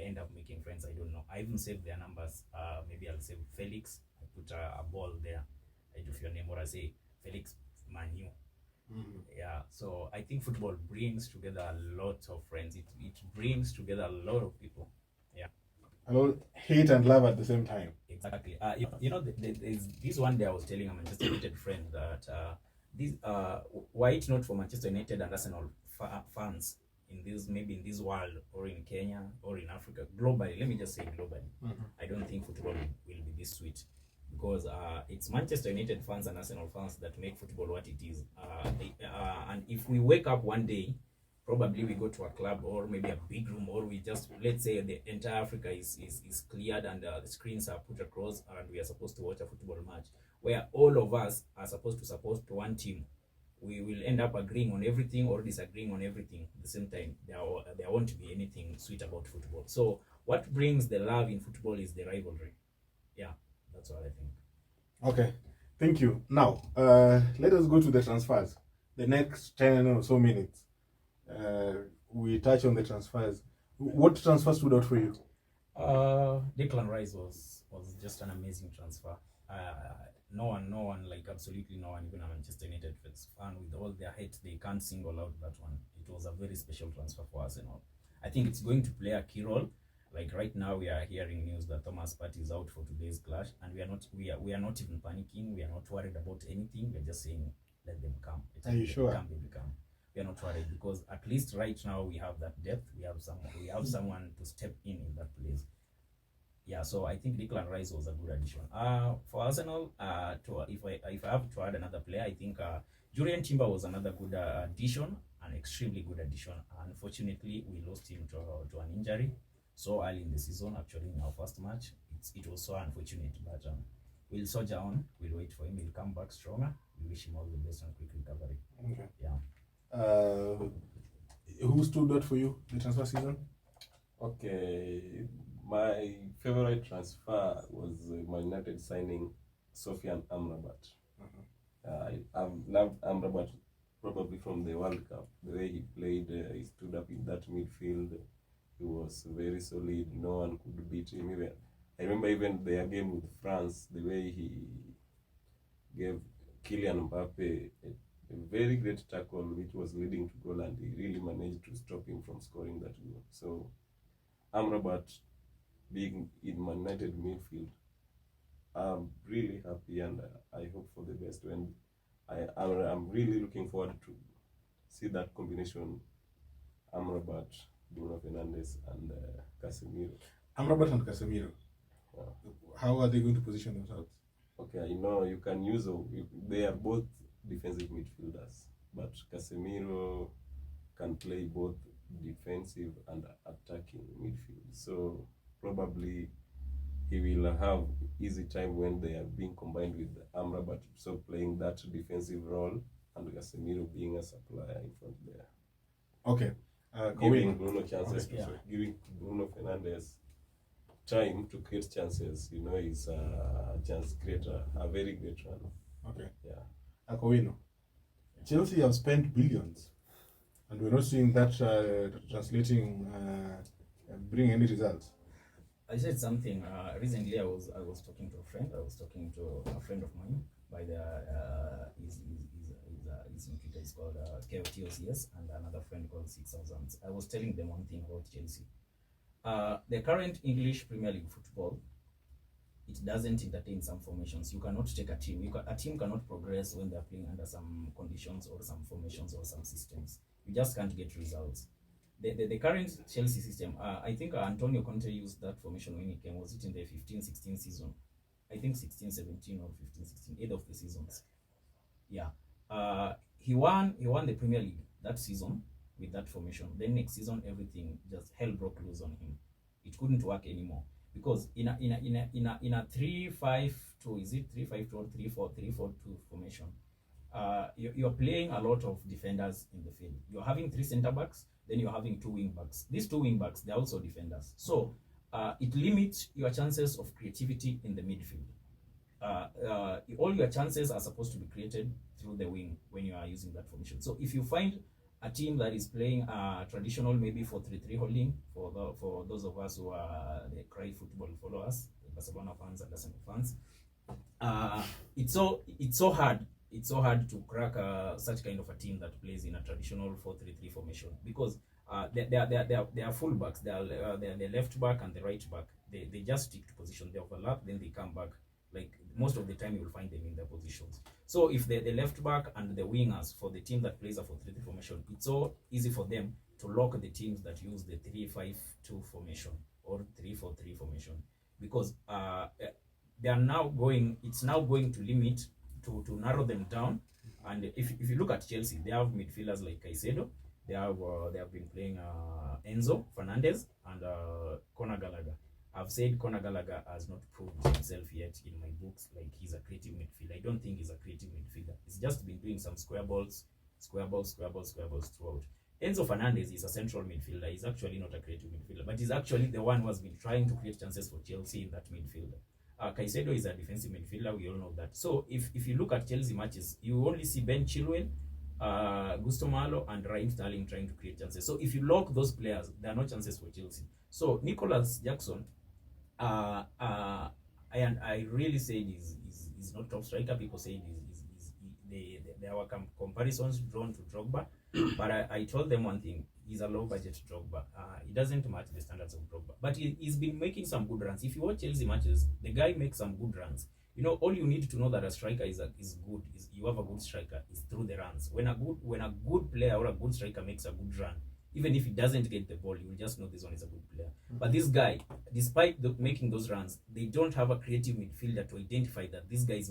end up making friends. I don't know. I even saved their numbers. Maybe I'll save Felix. I put a ball there. I do your name, or I say Felix Manu. Yeah, so I think football brings together a lot of friends. It brings together a lot of people. Yeah. A lot hate and love at the same time. Exactly. There's this one day I was telling a Manchester United friend that why it not for Manchester United and Arsenal fans in this world, or in Kenya, or in Africa, globally. Let me just say globally. I don't think football will be this sweet, because it's Manchester United fans and Arsenal fans that make football what it is. And if we wake up one day, probably we go to a club or maybe a big room, or we just, let's say the entire Africa is cleared and the screens are put across, and we are supposed to watch a football match where all of us are supposed to support one team. We will end up agreeing on everything or disagreeing on everything at the same time. There won't be anything sweet about football. So what brings the love in football is the rivalry. Yeah, that's what I think. Okay, thank you. Now, let us go to the transfers. The next 10 or so minutes, we touch on the transfers. What transfer stood out for you? Declan Rice was just an amazing transfer. No one, like absolutely no one, even a Manchester United fan, with all their hate, they can't single out that one. It was a very special transfer for Arsenal. I think it's going to play a key role. Like right now, we are hearing news that Thomas Partey is out for today's clash, and we are not even panicking. We are not worried about anything. We're just saying, let them come. Are you sure? Come. We are not worried, because at least right now we have that depth. We have someone to step in that place. Yeah, so I think Declan Rice was a good addition. For Arsenal, if I have to add another player, I think Jurriën Timber was another good addition, an extremely good addition. Unfortunately, we lost him to an injury so early in the season. Actually, in our first match, it was so unfortunate, but we'll soldier on. We'll wait for him. He'll come back stronger. We wish him all the best and quick recovery. Okay. Yeah. Who stood out for you the transfer season? Okay, my favorite transfer was Man United signing Sofyan Amrabat. I've loved Amrabat probably from the World Cup. The way he played, he stood up in that midfield. He was very solid. No one could beat him. I remember even their game with France, the way he gave Kylian Mbappe a very great tackle, which was leading to goal, and he really managed to stop him from scoring that goal. So Amrabat being in Man United midfield, I'm really happy, and I hope for the best. When I'm really looking forward to see that combination, Amrabat, Bruno Fernandes, and Casemiro. Amrabat and Casemiro. Yeah. How are they going to position themselves? Okay, you can use they are both defensive midfielders, but Casemiro can play both defensive and attacking midfield. So probably he will have easy time when they are being combined with Amrabat, so playing that defensive role, and Casemiro being a supplier in front there. Okay. Giving Bruno chances, giving Bruno Fernandes time to create chances. He's a chance creator, a very great one. Okay. Yeah. Akowino. Chelsea have spent billions, and we're not seeing that translating, bring any results. I said something recently. I was talking to a friend. I was talking to a friend of mine. By the his in Twitter is called KOTOCS, and another friend called 6000. I was telling them one thing about Chelsea. The current English Premier League football, it doesn't entertain some formations. You cannot take a team. A team cannot progress when they're playing under some conditions or some formations or some systems. You just can't get results. The current Chelsea system, I think Antonio Conte used that formation when he came. Was it in the 15-16 season? I think 16-17 or 15-16, either of the seasons. Yeah. He won the Premier League that season with that formation. Then next season, everything just hell broke loose on him. It couldn't work anymore, because in a 3-5-2, is it 3-5-2 or 3-4-2 formation? You're playing a lot of defenders in the field. You're having 3 center backs, then you're having 2 wing backs. These 2 wing backs, they're also defenders. So it limits your chances of creativity in the midfield. All your chances are supposed to be created through the wing when you are using that formation. So if you find a team that is playing traditional, maybe 4-3-3 holding, for those of us who are the Cry football followers, the Barcelona fans and Arsenal fans, it's so hard to crack such kind of a team that plays in a traditional 4-3-3 formation, because they are fullbacks, they are the left back and the right back. They just stick to position, they overlap, then they come back. Like most of the time, you will find them in their positions. So if the left back and the wingers for the team that plays a 4-3-3 formation, it's so easy for them to lock the teams that use the 3-5-2 formation or 3-4-3 formation, because they are now going. It's now going to limit to narrow them down. And if you look at Chelsea, they have midfielders like Caicedo. They have been playing Enzo Fernandez and Conor Gallagher. I've said Conor Gallagher has not proved himself yet in my books. Like, he's a creative midfielder. I don't think he's a creative midfielder. He's just been doing some square balls throughout. Enzo Fernandez is a central midfielder. He's actually not a creative midfielder, but he's actually the one who has been trying to create chances for Chelsea in that midfielder. Caicedo is a defensive midfielder. We all know that. So if you look at Chelsea matches, you only see Ben Chilwell, Gusto Malo, and Raheem Sterling trying to create chances. So if you lock those players, there are no chances for Chelsea. So Nicholas Jackson, I really said is not top striker. People say there were comparisons drawn to Drogba, but I told them one thing: he's a low budget Drogba. He doesn't match the standards of Drogba, but he's been making some good runs. If you watch Chelsea matches, the guy makes some good runs. You know, all you need to know that a striker is good, is you have a good striker, is through the runs. When a good player or a good striker makes a good run, even if he doesn't get the ball, you will just know this one is a good player. But this guy, despite making those runs, they don't have a creative midfielder to identify that this guy is